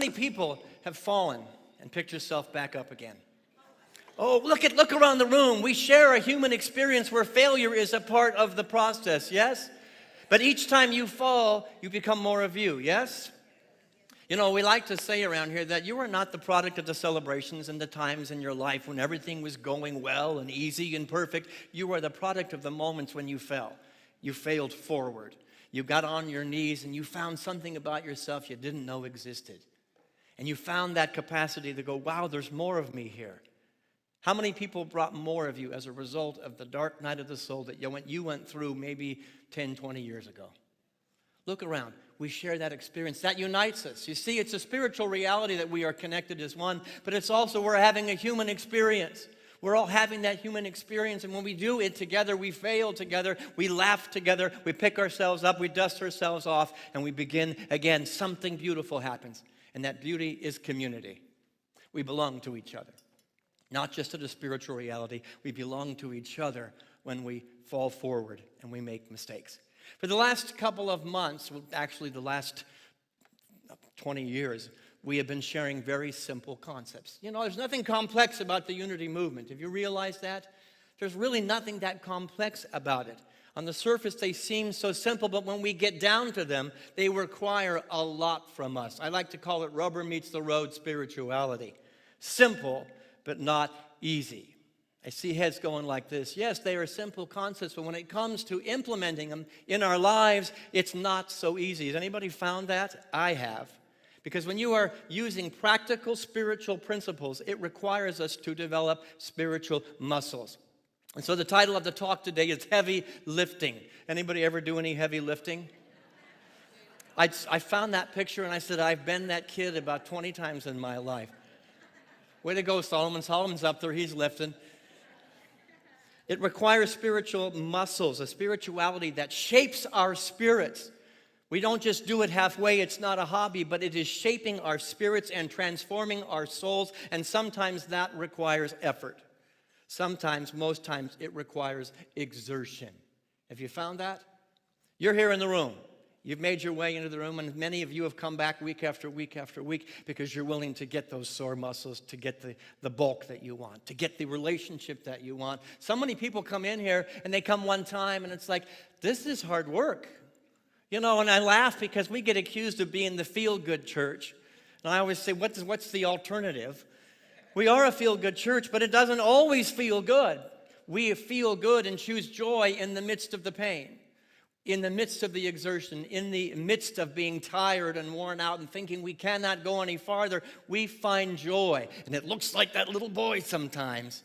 many people have fallen and picked yourself back up again? Oh, look around the room. We share a human experience where failure is a part of the process, yes? But each time you fall, you become more of you, yes? You know, we like to say around here that you are not the product of the celebrations and the times in your life when everything was going well and easy and perfect. You are the product of the moments when you fell. You failed forward. You got on your knees and you found something about yourself you didn't know existed. And you found that capacity to go, wow, there's more of me here. How many people brought more of you as a result of the dark night of the soul that you went through maybe 10, 20 years ago? Look around. We share that experience. That unites us. You see, it's a spiritual reality that we are connected as one, but it's also we're having a human experience. We're all having that human experience, and when we do it together, we fail together, we laugh together, we pick ourselves up, we dust ourselves off, and we begin again. Something beautiful happens, and that beauty is community. We belong to each other. Not just to the spiritual reality, we belong to each other when we fall forward and we make mistakes. For the last couple of months, actually the last 20 years, we have been sharing very simple concepts. You know, there's nothing complex about the unity movement. Have you realized that? There's really nothing that complex about it. On the surface, they seem so simple, but when we get down to them, they require a lot from us. I like to call it rubber meets the road spirituality. Simple, but not easy. I see heads going like this. Yes, they are simple concepts, but when it comes to implementing them in our lives, it's not so easy. Has anybody found that? I have. Because when you are using practical spiritual principles, it requires us to develop spiritual muscles. And so the title of the talk today is Heavy Lifting. Anybody ever do any heavy lifting? I found that picture and I said, I've been that kid about 20 times in my life. Way to go, Solomon. Solomon's up there. He's lifting. It requires spiritual muscles, a spirituality that shapes our spirits. We don't just do it halfway. It's not a hobby, but it is shaping our spirits and transforming our souls, and sometimes that requires effort. Sometimes, most times, it requires exertion. Have you found that? You're here in the room. You've made your way into the room, and many of you have come back week after week after week because you're willing to get those sore muscles, to get the bulk that you want, to get the relationship that you want. So many people come in here, and they come one time, and it's like, this is hard work. You know, and I laugh because we get accused of being the feel-good church. And I always say, what's the alternative? We are a feel-good church, but it doesn't always feel good. We feel good and choose joy in the midst of the pain, in the midst of the exertion, in the midst of being tired and worn out and thinking we cannot go any farther. We find joy, and it looks like that little boy sometimes.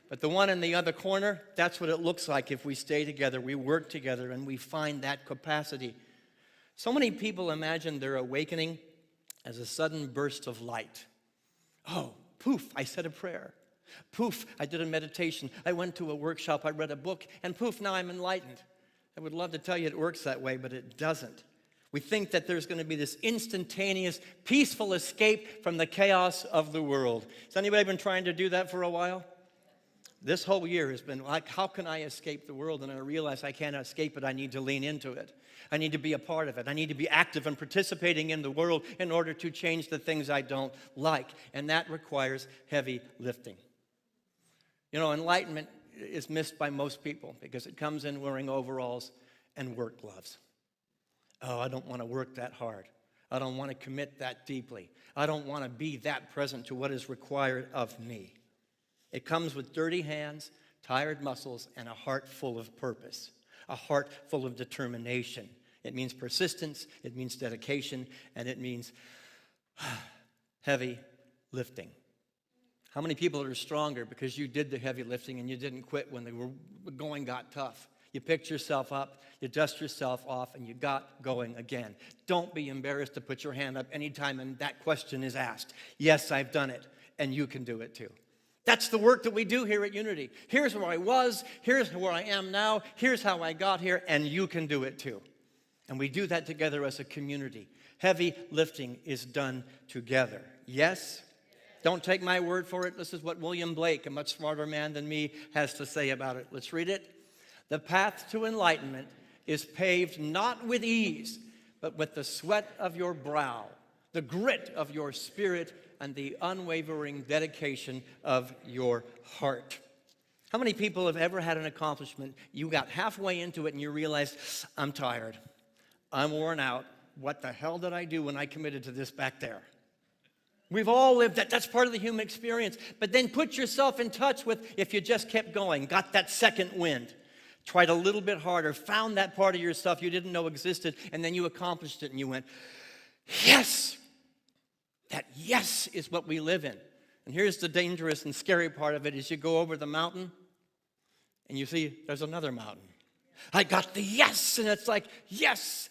But the one in the other corner, that's what it looks like if we stay together, we work together, and we find that capacity. So many people imagine their awakening as a sudden burst of light. Oh, poof, I said a prayer. Poof, I did a meditation. I went to a workshop, I read a book, and poof, now I'm enlightened. I would love to tell you it works that way, but it doesn't. We think that there's going to be this instantaneous, peaceful escape from the chaos of the world. Has anybody been trying to do that for a while? This whole year has been like, how can I escape the world? And I realize I can't escape it. I need to lean into it. I need to be a part of it. I need to be active and participating in the world in order to change the things I don't like. And that requires heavy lifting. You know, enlightenment is missed by most people because it comes in wearing overalls and work gloves. Oh, I don't want to work that hard. I don't want to commit that deeply. I don't want to be that present to what is required of me. It comes with dirty hands, tired muscles, and a heart full of purpose, a heart full of determination. It means persistence, it means dedication, and it means heavy lifting. How many people are stronger because you did the heavy lifting and you didn't quit when the going got tough? You picked yourself up, you dust yourself off, and you got going again. Don't be embarrassed to put your hand up anytime and that question is asked. Yes, I've done it, and you can do it too. That's the work that we do here at Unity. Here's where I was, here's where I am now, here's how I got here, and you can do it too. And we do that together as a community. Heavy lifting is done together. Yes? Don't take my word for it. This is what William Blake, a much smarter man than me, has to say about it. Let's read it. The path to enlightenment is paved not with ease, but with the sweat of your brow, the grit of your spirit, and the unwavering dedication of your heart. How many people have ever had an accomplishment, you got halfway into it and you realized, I'm tired, I'm worn out, what the hell did I do when I committed to this back there? We've all lived that. That's part of the human experience. But then put yourself in touch with, if you just kept going, got that second wind, tried a little bit harder, found that part of yourself you didn't know existed, and then you accomplished it and you went, yes! That yes is what we live in. And here's the dangerous and scary part of it, is you go over the mountain and you see there's another mountain. I got the yes, and it's like, yes!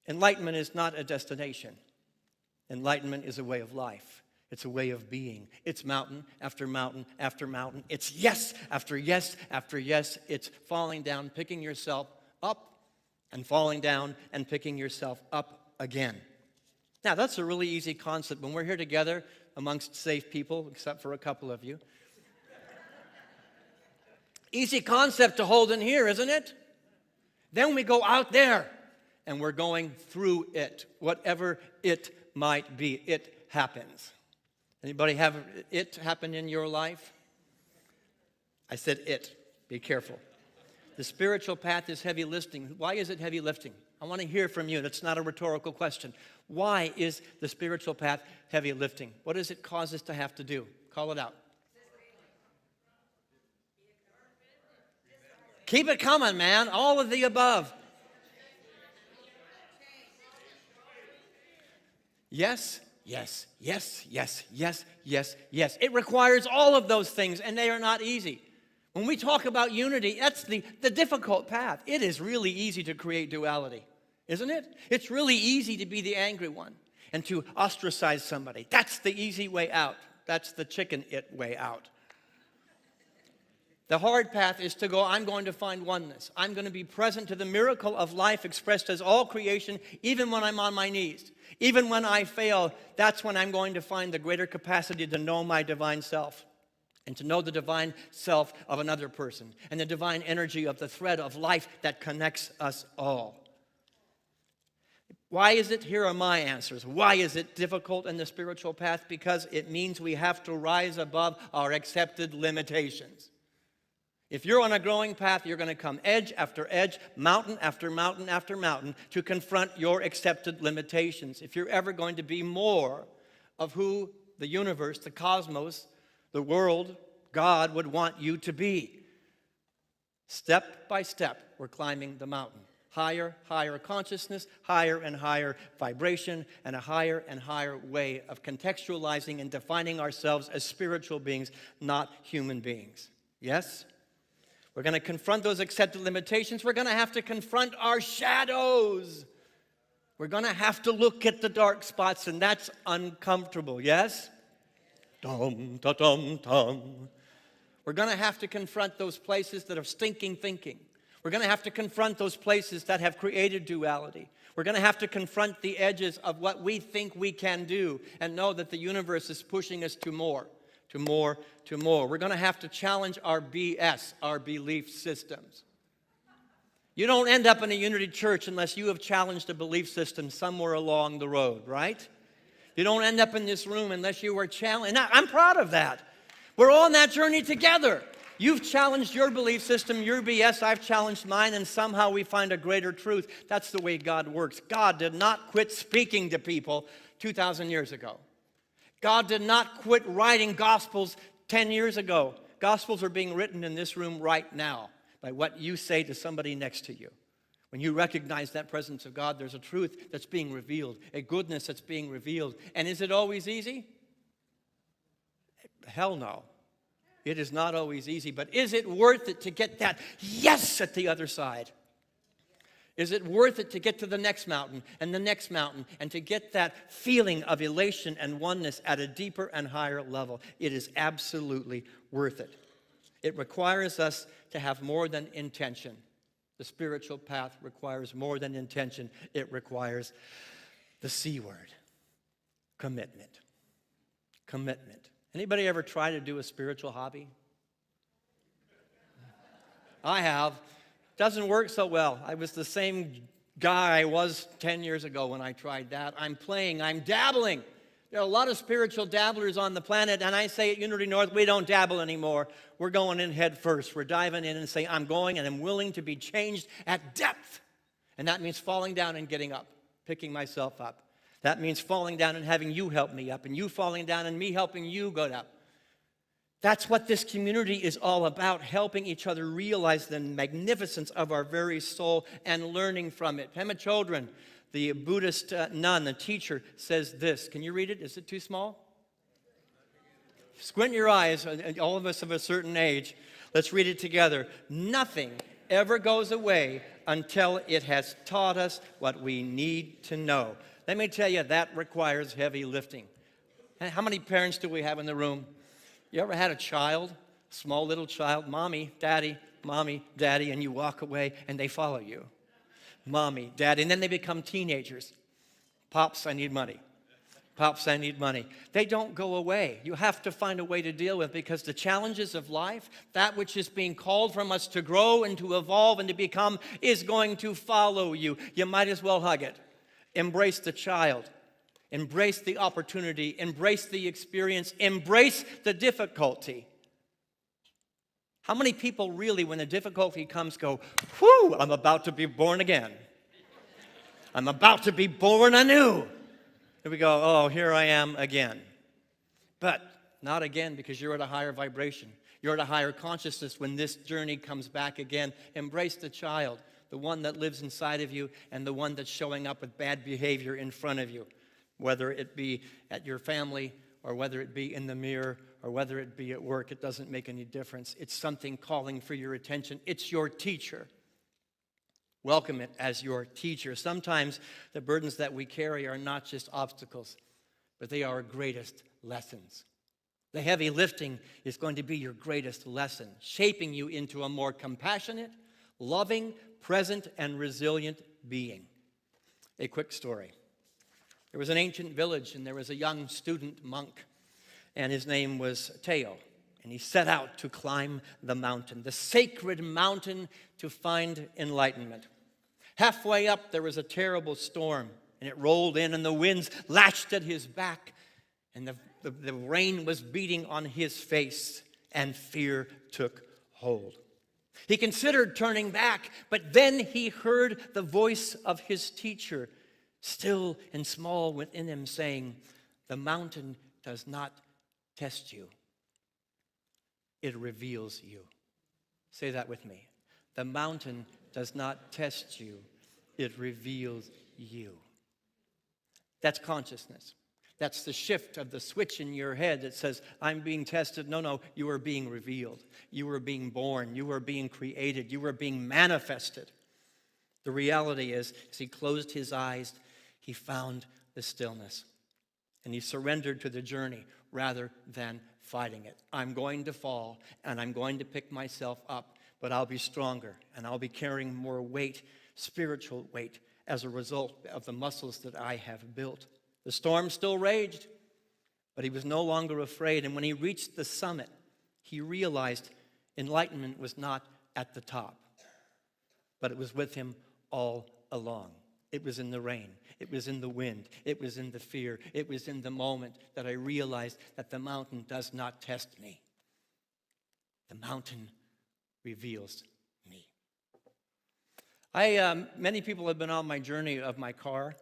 Enlightenment is not a destination. Enlightenment is a way of life. It's a way of being. It's mountain after mountain after mountain. It's yes after yes after yes. It's falling down, picking yourself up, and falling down and picking yourself up again. Now, that's a really easy concept. When we're here together amongst safe people, except for a couple of you. Easy concept to hold in here, isn't it? Then we go out there, and we're going through it, whatever it might be. It happens. Anybody have it happen in your life? I said it. Be careful. The spiritual path is heavy lifting. Why is it heavy lifting? I want to hear from you. That's not a rhetorical question. Why is the spiritual path heavy lifting? What does it cause us to have to do? Call it out. Keep it coming, man. All of the above. Yes, yes, yes, yes, yes, yes, yes. It requires all of those things, and they are not easy. When we talk about unity, that's the difficult path. It is really easy to create duality, isn't it? It's really easy to be the angry one and to ostracize somebody. That's the easy way out. That's the chicken it way out. The hard path is to go, I'm going to find oneness. I'm going to be present to the miracle of life expressed as all creation, even when I'm on my knees. Even when I fail, that's when I'm going to find the greater capacity to know my divine self and to know the divine self of another person and the divine energy of the thread of life that connects us all. Why is it? Here are my answers. Why is it difficult in the spiritual path? Because it means we have to rise above our accepted limitations. If you're on a growing path, you're going to come edge after edge, mountain after mountain after mountain to confront your accepted limitations. If you're ever going to be more of who the universe, the cosmos, the world, God would want you to be. Step by step, we're climbing the mountain. Higher, higher consciousness, higher and higher vibration, and a higher and higher way of contextualizing and defining ourselves as spiritual beings, not human beings. Yes? We're going to confront those accepted limitations. We're going to have to confront our shadows. We're going to have to look at the dark spots, and that's uncomfortable, yes? Dum, da, dum, dum. We're going to have to confront those places that are stinking thinking. We're going to have to confront those places that have created duality. We're going to have to confront the edges of what we think we can do and know that the universe is pushing us to more. To more, to more. We're going to have to challenge our BS, our belief systems. You don't end up in a unity church unless you have challenged a belief system somewhere along the road, right? You don't end up in this room unless you were challenged. Now, I'm proud of that. We're all on that journey together. You've challenged your belief system, your BS, I've challenged mine, and somehow we find a greater truth. That's the way God works. God did not quit speaking to people 2,000 years ago. God did not quit writing Gospels 10 years ago. Gospels are being written in this room right now by what you say to somebody next to you. When you recognize that presence of God, there's a truth that's being revealed, a goodness that's being revealed. And is it always easy? Hell no. It is not always easy, but is it worth it to get that yes at the other side? Is it worth it to get to the next mountain and the next mountain and to get that feeling of elation and oneness at a deeper and higher level? It is absolutely worth it. It requires us to have more than intention. The spiritual path requires more than intention. It requires the C word, commitment. Commitment. Anybody ever try to do a spiritual hobby? I have. Doesn't work so well. I was the same guy I was 10 years ago when I tried that. I'm playing, I'm dabbling. There are a lot of spiritual dabblers on the planet, and I say at Unity North, we don't dabble anymore. We're going in head first. We're diving in and saying, I'm going and I'm willing to be changed at depth. And that means falling down and getting up, picking myself up. That means falling down and having you help me up, and you falling down and me helping you go up. That's what this community is all about, helping each other realize the magnificence of our very soul and learning from it. Pema Chodron, the Buddhist nun, the teacher, says this. Can you read it? Is it too small? Squint your eyes, all of us of a certain age. Let's read it together. Nothing ever goes away until it has taught us what we need to know. Let me tell you, that requires heavy lifting. How many parents do we have in the room? You ever had a child, small little child, mommy, daddy, and you walk away and they follow you? Mommy, daddy, and then they become teenagers. Pops, I need money. Pops, I need money. They don't go away. You have to find a way to deal with, because the challenges of life, that which is being called from us to grow and to evolve and to become, is going to follow you. You might as well hug it. Embrace the child. Embrace the opportunity. Embrace the experience. Embrace the difficulty. How many people really, when the difficulty comes, go, whew, I'm about to be born again. I'm about to be born anew. And we go, oh, here I am again. But not again, because you're at a higher vibration. You're at a higher consciousness when this journey comes back again. Embrace the child, the one that lives inside of you and the one that's showing up with bad behavior in front of you, whether it be at your family or whether it be in the mirror or whether it be at work. It doesn't make any difference. It's something calling for your attention. It's your teacher. Welcome it as your teacher. Sometimes the burdens that we carry are not just obstacles, but they are our greatest lessons. The heavy lifting is going to be your greatest lesson, shaping you into a more compassionate, loving, present, and resilient being. A quick story. There was an ancient village, and there was a young student monk, and his name was Teo. And he set out to climb the mountain, the sacred mountain, to find enlightenment. Halfway up, there was a terrible storm, and it rolled in, and the winds lashed at his back, and the rain was beating on his face, and fear took hold. He considered turning back, but then he heard the voice of his teacher, still and small within him, saying, "The mountain does not test you. It reveals you." Say that with me. The mountain does not test you. It reveals you. That's consciousness. That's the shift of the switch in your head that says, I'm being tested. No, you are being revealed. You are being born. You are being created. You are being manifested. The reality is, as he closed his eyes, he found the stillness. And he surrendered to the journey rather than fighting it. I'm going to fall, and I'm going to pick myself up, but I'll be stronger, and I'll be carrying more weight, spiritual weight, as a result of the muscles that I have built. The storm still raged, but he was no longer afraid. And when he reached the summit, he realized enlightenment was not at the top, but it was with him all along. It was in the rain. It was in the wind. It was in the fear. It was in the moment that I realized that the mountain does not test me. The mountain reveals me. Many people have been on my journey of my car.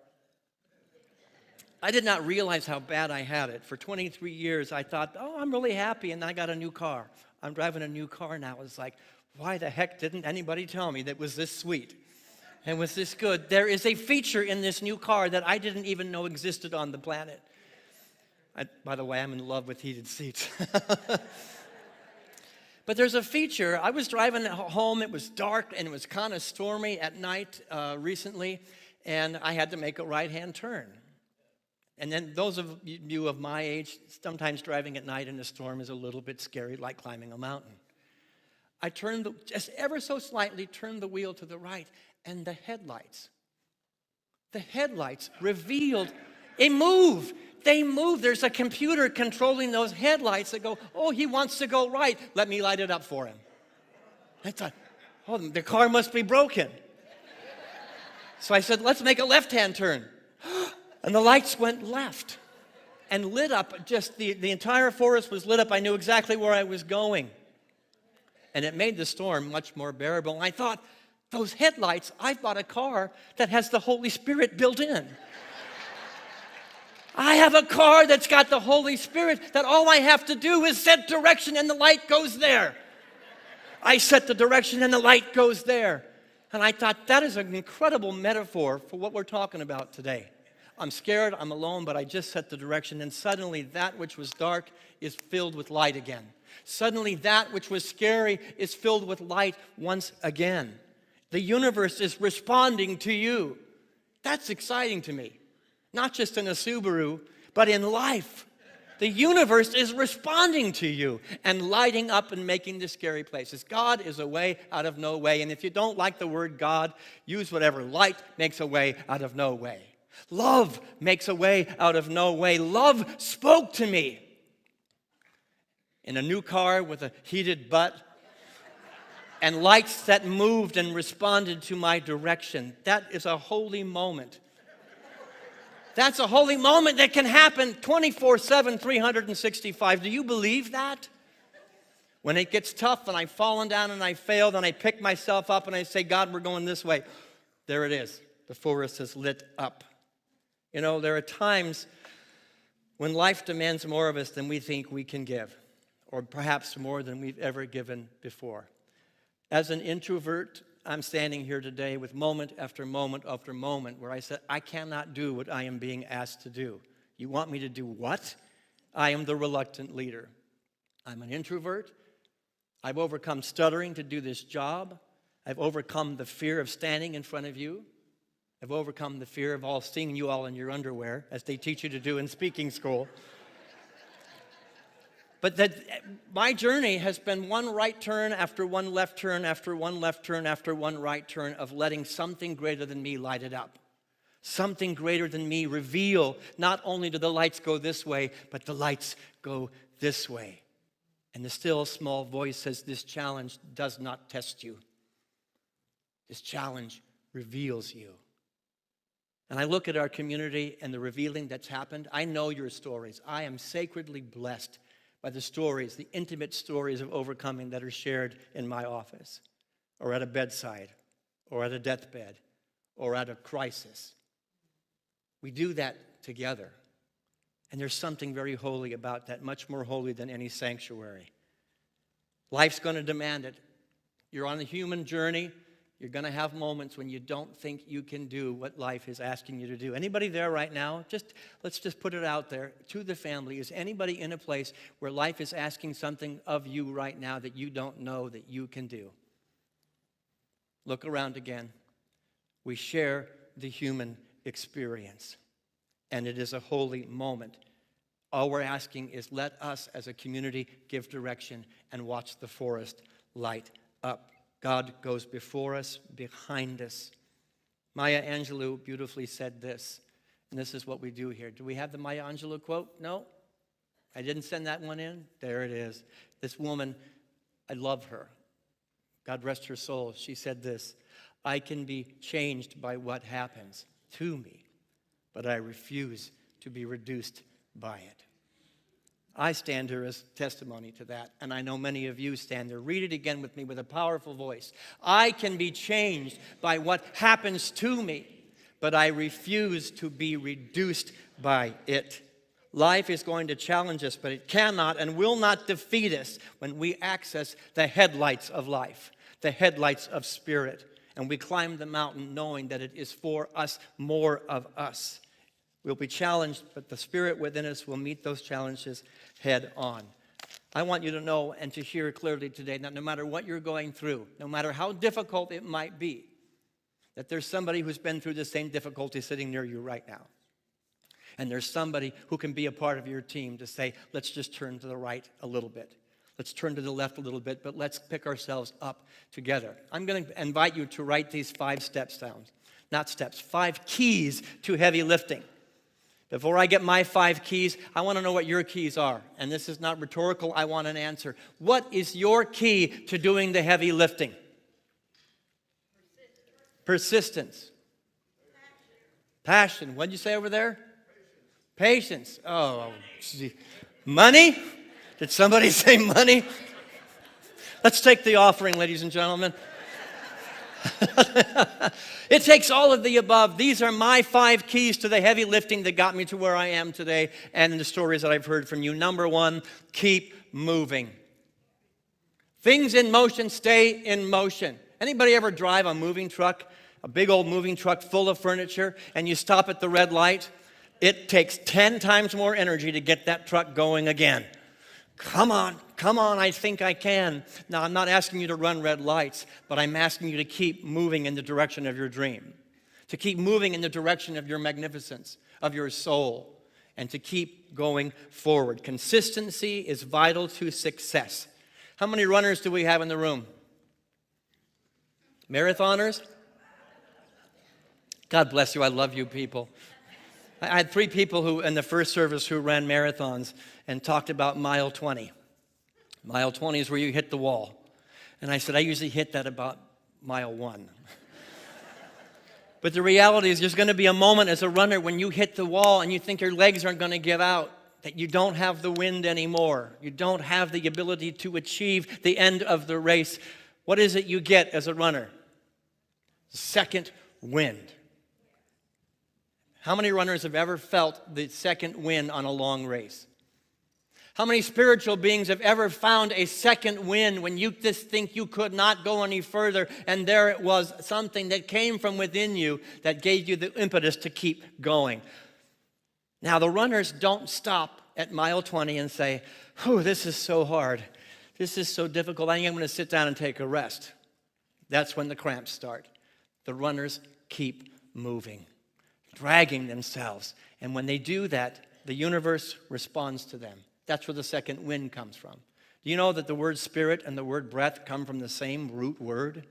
I did not realize how bad I had it. For 23 years, I thought, I'm really happy, and I got a new car. I'm driving a new car now. It's like, why the heck didn't anybody tell me that was this sweet and was this good? There is a feature in this new car that I didn't even know existed on the planet. By the way, I'm in love with heated seats. But there's a feature. I was driving home. It was dark, and it was kind of stormy at night recently, and I had to make a right-hand turn. And then those of you of my age, sometimes driving at night in a storm is a little bit scary, like climbing a mountain. I turned, just ever so slightly, turned the wheel to the right, and the headlights revealed a move. They move. There's a computer controlling those headlights that go, he wants to go right. Let me light it up for him. I thought, the car must be broken. So I said, let's make a left-hand turn. And the lights went left and lit up. Just the entire forest was lit up. I knew exactly where I was going. And it made the storm much more bearable. And I thought, those headlights, I've bought a car that has the Holy Spirit built in. I have a car that's got the Holy Spirit that all I have to do is set direction and the light goes there. I set the direction and the light goes there. And I thought, that is an incredible metaphor for what we're talking about today. I'm scared, I'm alone, but I just set the direction, and suddenly that which was dark is filled with light again. Suddenly that which was scary is filled with light once again. The universe is responding to you. That's exciting to me. Not just in a Subaru, but in life. The universe is responding to you and lighting up and making the scary places. God is a way out of no way. And if you don't like the word God, use whatever. Light makes a way out of no way. Love makes a way out of no way. Love spoke to me in a new car with a heated butt and lights that moved and responded to my direction. That is a holy moment. That's a holy moment that can happen 24/7, 365. Do you believe that? When it gets tough and I've fallen down and I failed and I pick myself up and I say, God, we're going this way. There it is. The forest is lit up. You know, there are times when life demands more of us than we think we can give, or perhaps more than we've ever given before. As an introvert, I'm standing here today with moment after moment after moment where I said, I cannot do what I am being asked to do. You want me to do what? I am the reluctant leader. I'm an introvert. I've overcome stuttering to do this job. I've overcome the fear of standing in front of you. I've overcome the fear of seeing you all in your underwear, as they teach you to do in speaking school. But that my journey has been one right turn after one left turn after one left turn after one right turn of letting something greater than me light it up. Something greater than me reveal, not only do the lights go this way, but the lights go this way. And the still small voice says, this challenge does not test you. This challenge reveals you. And I look at our community and the revealing that's happened. I know your stories. I am sacredly blessed by the stories, the intimate stories of overcoming that are shared in my office, or at a bedside, or at a deathbed, or at a crisis. We do that together. And there's something very holy about that, much more holy than any sanctuary. Life's going to demand it. You're on a human journey. You're going to have moments when you don't think you can do what life is asking you to do. Anybody there right now? Let's just put it out there to the family. Is anybody in a place where life is asking something of you right now that you don't know that you can do? Look around again. We share the human experience, and it is a holy moment. All we're asking is let us as a community give direction and watch the forest light up. God goes before us, behind us. Maya Angelou beautifully said this, and this is what we do here. Do we have the Maya Angelou quote? No? I didn't send that one in? There it is. This woman, I love her. God rest her soul. She said this, I can be changed by what happens to me, but I refuse to be reduced by it. I stand here as testimony to that, and I know many of you stand there. Read it again with me with a powerful voice. I can be changed by what happens to me, but I refuse to be reduced by it. Life is going to challenge us, but it cannot and will not defeat us when we access the headlights of life, the headlights of spirit, and we climb the mountain knowing that it is for us, more of us. We'll be challenged, but the Spirit within us will meet those challenges head on. I want you to know and to hear clearly today that no matter what you're going through, no matter how difficult it might be, that there's somebody who's been through the same difficulty sitting near you right now. And there's somebody who can be a part of your team to say, let's just turn to the right a little bit. Let's turn to the left a little bit, but let's pick ourselves up together. I'm going to invite you to write these 5 steps down. Not steps, 5 keys to heavy lifting. Before I get my 5 keys, I want to know what your keys are. And this is not rhetorical, I want an answer. What is your key to doing the heavy lifting? Persistence. Passion. What'd you say over there? Patience. Oh, gee. Money? Did somebody say money? Let's take the offering, ladies and gentlemen. It takes all of the above. These are my 5 keys to the heavy lifting that got me to where I am today and the stories that I've heard from you. Number 1, keep moving. Things in motion stay in motion. Anybody ever drive a moving truck, a big old moving truck full of furniture, and you stop at the red light? It takes 10 times more energy to get that truck going again. Come on, I think I can. Now, I'm not asking you to run red lights, but I'm asking you to keep moving in the direction of your dream, to keep moving in the direction of your magnificence, of your soul, and to keep going forward. Consistency is vital to success. How many runners do we have in the room? Marathoners? God bless you. I love you people. I had 3 people who in the first service who ran marathons and talked about mile 20. Mile 20 is where you hit the wall. And I said, I usually hit that about mile 1. But the reality is there's going to be a moment as a runner when you hit the wall and you think your legs aren't going to give out, that you don't have the wind anymore. You don't have the ability to achieve the end of the race. What is it you get as a runner? Second wind. How many runners have ever felt the second wind on a long race? How many spiritual beings have ever found a second wind when you just think you could not go any further, and there it was, something that came from within you that gave you the impetus to keep going? Now, the runners don't stop at mile 20 and say, "Oh, this is so hard. This is so difficult. I think I'm going to sit down and take a rest." That's when the cramps start. The runners keep moving, dragging themselves. And when they do that, the universe responds to them. That's where the second wind comes from. Do you know that the word spirit and the word breath come from the same root word?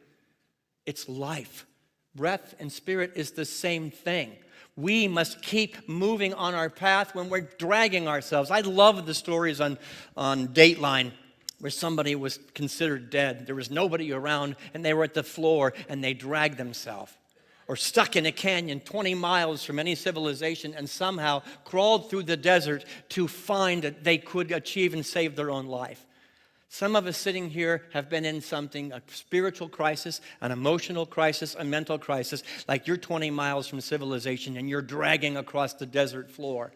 It's life. Breath and spirit is the same thing. We must keep moving on our path when we're dragging ourselves. I love the stories on Dateline where somebody was considered dead. There was nobody around, and they were at the floor, and they dragged themselves. Or stuck in a canyon 20 miles from any civilization and somehow crawled through the desert to find that they could achieve and save their own life. Some of us sitting here have been in something, a spiritual crisis, an emotional crisis, a mental crisis, like you're 20 miles from civilization and you're dragging across the desert floor.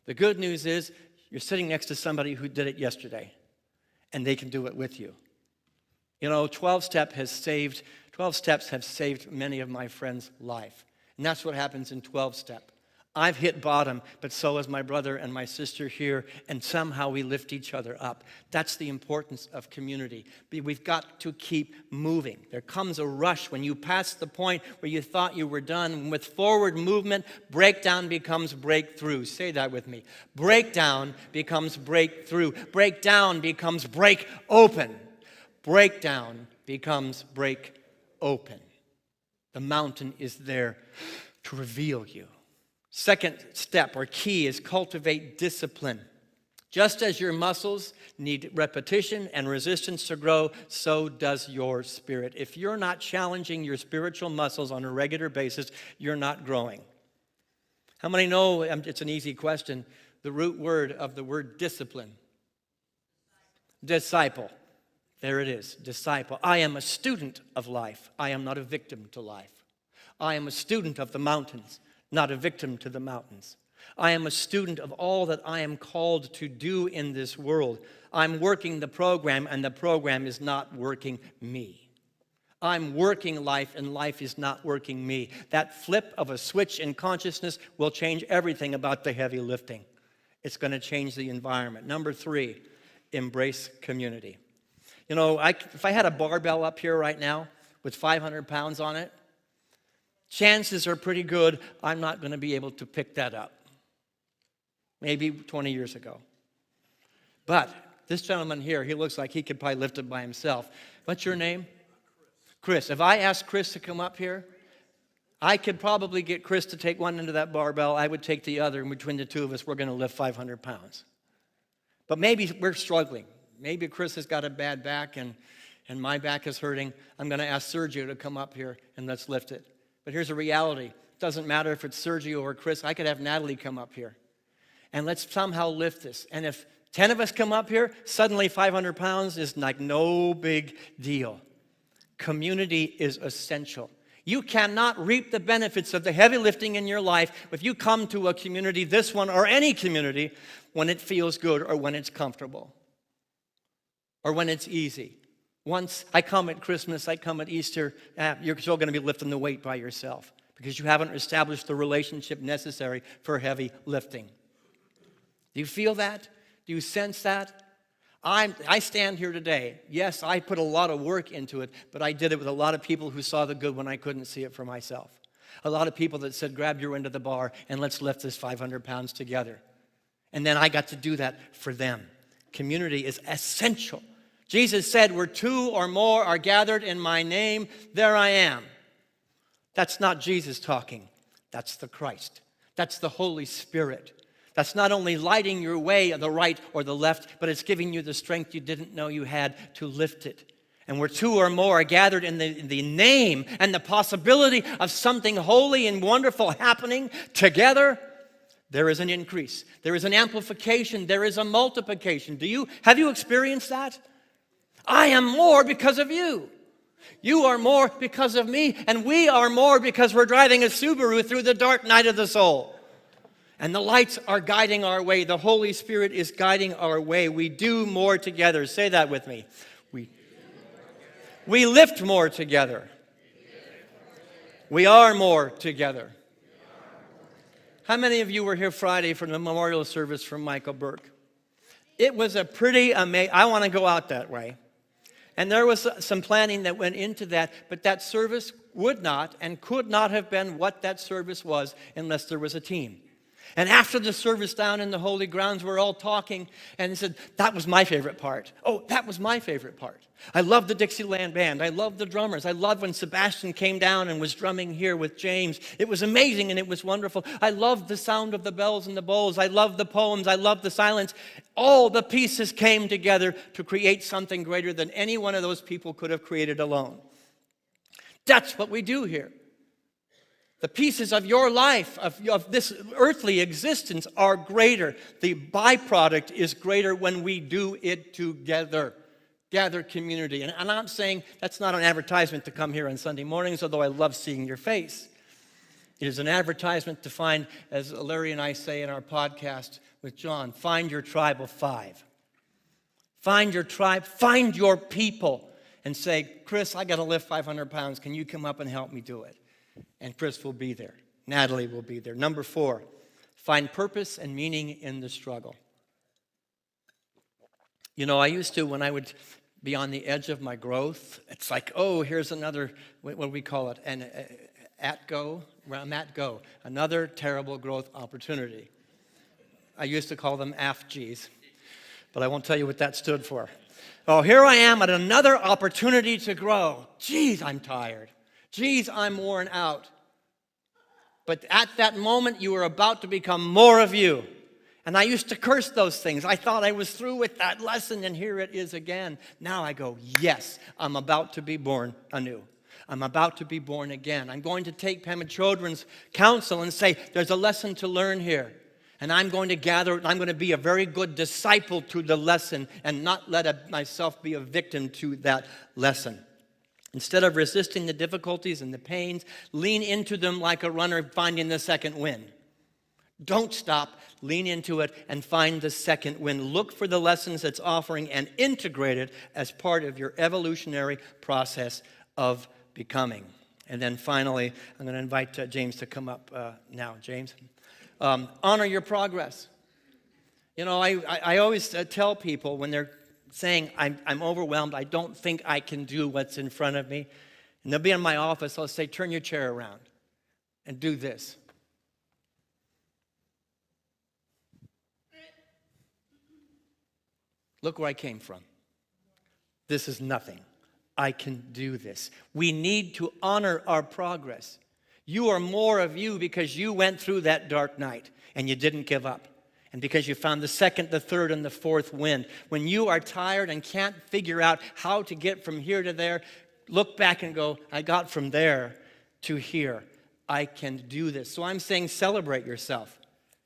The good news is you're sitting next to somebody who did it yesterday, and they can do it with you. You know, 12 steps have saved many of my friends' life. And that's what happens in 12-step. I've hit bottom, but so has my brother and my sister here, and somehow we lift each other up. That's the importance of community. We've got to keep moving. There comes a rush when you pass the point where you thought you were done. With forward movement, breakdown becomes breakthrough. Say that with me. Breakdown becomes breakthrough. Breakdown becomes break open. Breakdown becomes break open. The mountain is there to reveal you. Second step or key is cultivate discipline. Just as your muscles need repetition and resistance to grow, so does your spirit. If you're not challenging your spiritual muscles on a regular basis, you're not growing. How many know, it's an easy question, the root word of the word discipline? Disciple. There it is, disciple. I am a student of life. I am not a victim to life. I am a student of the mountains, not a victim to the mountains. I am a student of all that I am called to do in this world. I'm working the program, and the program is not working me. I'm working life, and life is not working me. That flip of a switch in consciousness will change everything about the heavy lifting. It's going to change the environment. Number 3, embrace community. You know, if I had a barbell up here right now with 500 pounds on it, chances are pretty good I'm not going to be able to pick that up. Maybe 20 years ago. But this gentleman here, he looks like he could probably lift it by himself. What's your name? Chris. If I asked Chris to come up here, I could probably get Chris to take one end of that barbell. I would take the other, and between the two of us, we're going to lift 500 pounds. But maybe we're struggling. Maybe Chris has got a bad back and my back is hurting. I'm going to ask Sergio to come up here and let's lift it. But here's a reality. doesn't matter if it's Sergio or Chris. I could have Natalie come up here. And let's somehow lift this. And if 10 of us come up here, suddenly 500 pounds is like no big deal. Community is essential. You cannot reap the benefits of the heavy lifting in your life if you come to a community, this one or any community, when it feels good or when it's comfortable or when it's easy. Once I come at Christmas, I come at Easter, you're still going to be lifting the weight by yourself because you haven't established the relationship necessary for heavy lifting. Do you feel that? Do you sense that? I stand here today. Yes, I put a lot of work into it, but I did it with a lot of people who saw the good when I couldn't see it for myself. A lot of people that said, grab your end of the bar and let's lift this 500 pounds together. And then I got to do that for them. Community is essential. Jesus said, where 2 or more are gathered in my name, there I am. That's not Jesus talking. That's the Christ. That's the Holy Spirit. That's not only lighting your way on the right or the left, but it's giving you the strength you didn't know you had to lift it. And where 2 or more are gathered in the name and the possibility of something holy and wonderful happening together, there is an increase. There is an amplification. There is a multiplication. Have you experienced that? I am more because of you. You are more because of me. And we are more because we're driving a Subaru through the dark night of the soul. And the lights are guiding our way. The Holy Spirit is guiding our way. We do more together. Say that with me. We lift more together. We are more together. How many of you were here Friday for the memorial service from Michael Burke? It was a pretty amazing. I want to go out that way. And there was some planning that went into that, but that service would not and could not have been what that service was unless there was a team. And after the service down in the holy grounds, we're all talking, and he said, that was my favorite part. Oh, that was my favorite part. I love the Dixieland band. I love the drummers. I love when Sebastian came down and was drumming here with James. It was amazing and it was wonderful. I love the sound of the bells and the bowls. I love the poems. I love the silence. All the pieces came together to create something greater than any one of those people could have created alone. That's what we do here. The pieces of your life, of this earthly existence, are greater. The byproduct is greater when we do it together. Gather community. And I'm saying that's not an advertisement to come here on Sunday mornings, although I love seeing your face. It is an advertisement to find, as Larry and I say in our podcast with John, find your tribe of 5. Find your tribe, find your people, and say, Chris, I got to lift 500 pounds. Can you come up and help me do it? And Chris will be there. Natalie will be there. Number 4, find purpose and meaning in the struggle. You know, I used to, when I would be on the edge of my growth, it's like, oh, here's another, what do we call it? Another terrible growth opportunity. I used to call them AFGs, but I won't tell you what that stood for. Oh, here I am at another opportunity to grow. Geez, I'm tired. Geez, I'm worn out. But at that moment, you were about to become more of you. And I used to curse those things. I thought I was through with that lesson, and here it is again. Now I go, yes, I'm about to be born anew. I'm about to be born again. I'm going to take Pema Chodron's counsel and say, there's a lesson to learn here. And I'm going to gather, I'm going to be a very good disciple to the lesson and not let myself be a victim to that lesson. Instead of resisting the difficulties and the pains, lean into them like a runner finding the second wind. Don't stop, lean into it, and find the second wind. Look for the lessons it's offering and integrate it as part of your evolutionary process of becoming. And then finally, I'm going to invite James to come up now. James, honor your progress. You know, I always tell people when they're saying, I'm overwhelmed, I don't think I can do what's in front of me. And they'll be in my office, I'll say, turn your chair around and do this. Look where I came from. This is nothing. I can do this. We need to honor our progress. You are more of you because you went through that dark night and you didn't give up. And because you found the second, the third, and the fourth wind. When you are tired and can't figure out how to get from here to there, look back and go, I got from there to here. I can do this. So I'm saying celebrate yourself.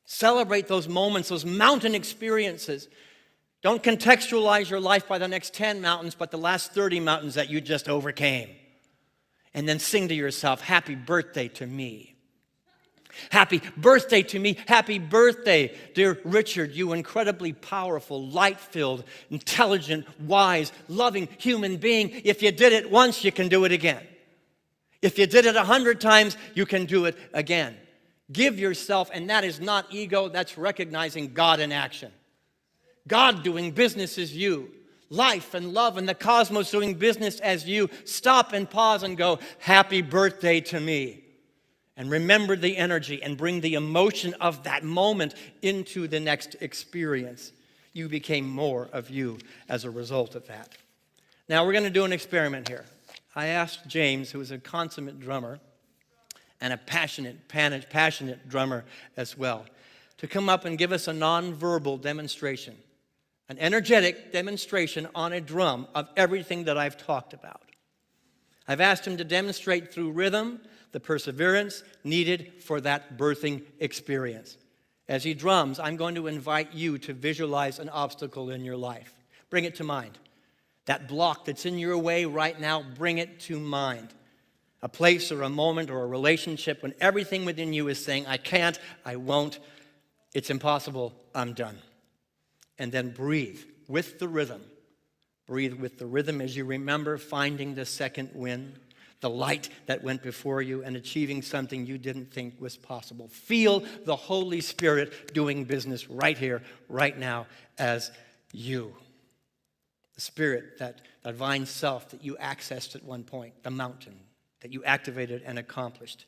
Celebrate those moments, those mountain experiences. Don't contextualize your life by the next 10 mountains, but the last 30 mountains that you just overcame. And then sing to yourself, happy birthday to me. Happy birthday to me. Happy birthday, dear Richard, you incredibly powerful, light-filled, intelligent, wise, loving human being. If you did it once, you can do it again. If you did it 100 times, you can do it again. Give yourself, and that is not ego, that's recognizing God in action. God doing business as you. Life and love and the cosmos doing business as you. Stop and pause and go, happy birthday to me. And remember the energy and bring the emotion of that moment into the next experience. You became more of you as a result of that. Now we're going to do an experiment here. I asked James, who is a consummate drummer and a passionate drummer as well, to come up and give us a nonverbal demonstration, an energetic demonstration on a drum of everything that I've talked about. I've asked him to demonstrate through rhythm the perseverance needed for that birthing experience. As he drums, I'm going to invite you to visualize an obstacle in your life. Bring it to mind. That block that's in your way right now, bring it to mind. A place or a moment or a relationship when everything within you is saying, I can't, I won't, it's impossible, I'm done. And then breathe with the rhythm. Breathe with the rhythm as you remember finding the second wind, the light that went before you, and achieving something you didn't think was possible. Feel the Holy Spirit doing business right here, right now, as you. The Spirit, that divine self that you accessed at one point, the mountain that you activated and accomplished.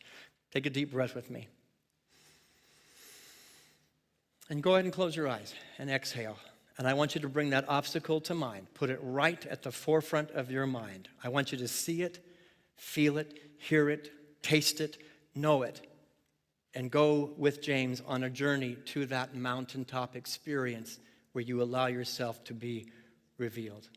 Take a deep breath with me. And go ahead and close your eyes and exhale. And I want you to bring that obstacle to mind. Put it right at the forefront of your mind. I want you to see it, feel it, hear it, taste it, know it. And go with James on a journey to that mountaintop experience where you allow yourself to be revealed.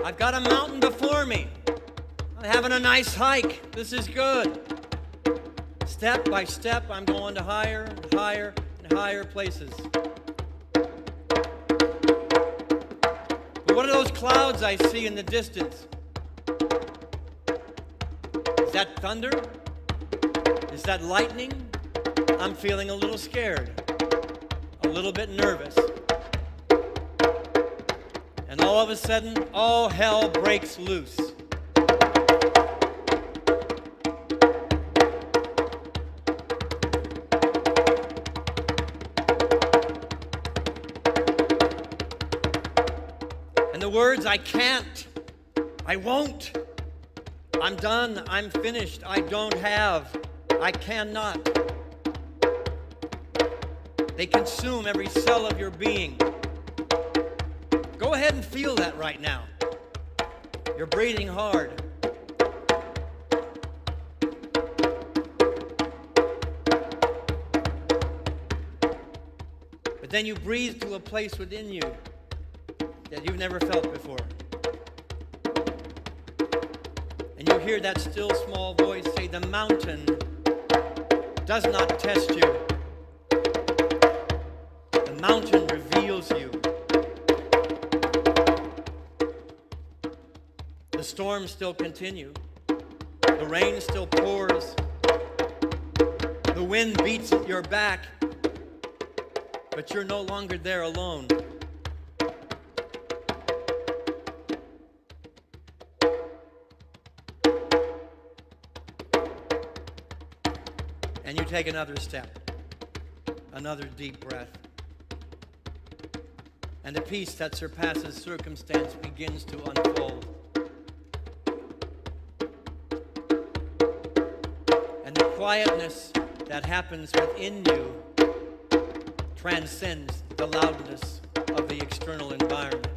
I've got a mountain before me. I'm having a nice hike. This is good. Step by step, I'm going to higher and higher and higher places. But what are those clouds I see in the distance? Is that thunder? Is that lightning? I'm feeling a little scared, a little bit nervous. And all of a sudden, all hell breaks loose. And the words, I can't, I won't, I'm done, I'm finished, I don't have, I cannot. They consume every cell of your being. Go ahead and feel that right now. You're breathing hard. But then you breathe to a place within you that you've never felt before. And you hear that still small voice say, the mountain does not test you. The mountain reveals you. The storms still continue. The rain still pours. The wind beats at your back. But you're no longer there alone. And you take another step. Another deep breath. And the peace that surpasses circumstance begins to unfold. quietness that happens within you transcends the loudness of the external environment.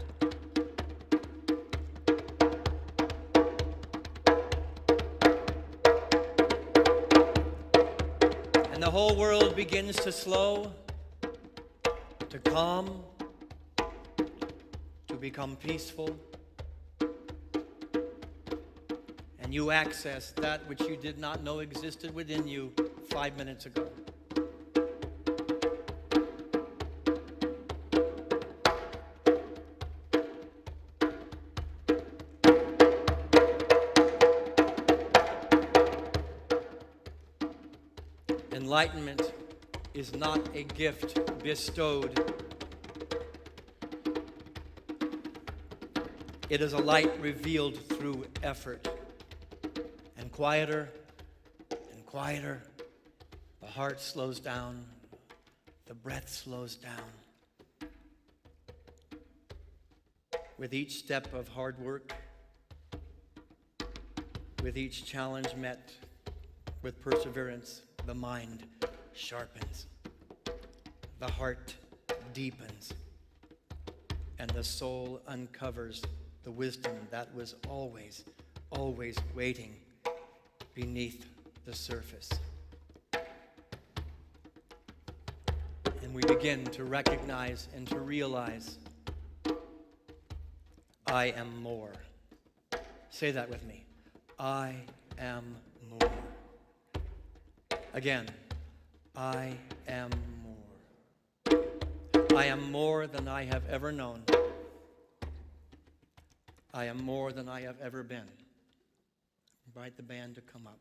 And the whole world begins to slow, to calm, to become peaceful. And you access that which you did not know existed within you 5 minutes ago. Enlightenment is not a gift bestowed. It is a light revealed through effort. And quieter, the heart slows down, the breath slows down. With each step of hard work, with each challenge met with perseverance, the mind sharpens, the heart deepens, and the soul uncovers the wisdom that was always waiting beneath the surface. And we begin to recognize and to realize, I am more. Say that with me. I am more. Again, I am more. I am more than I have ever known. I am more than I have ever been. Invite the band to come up.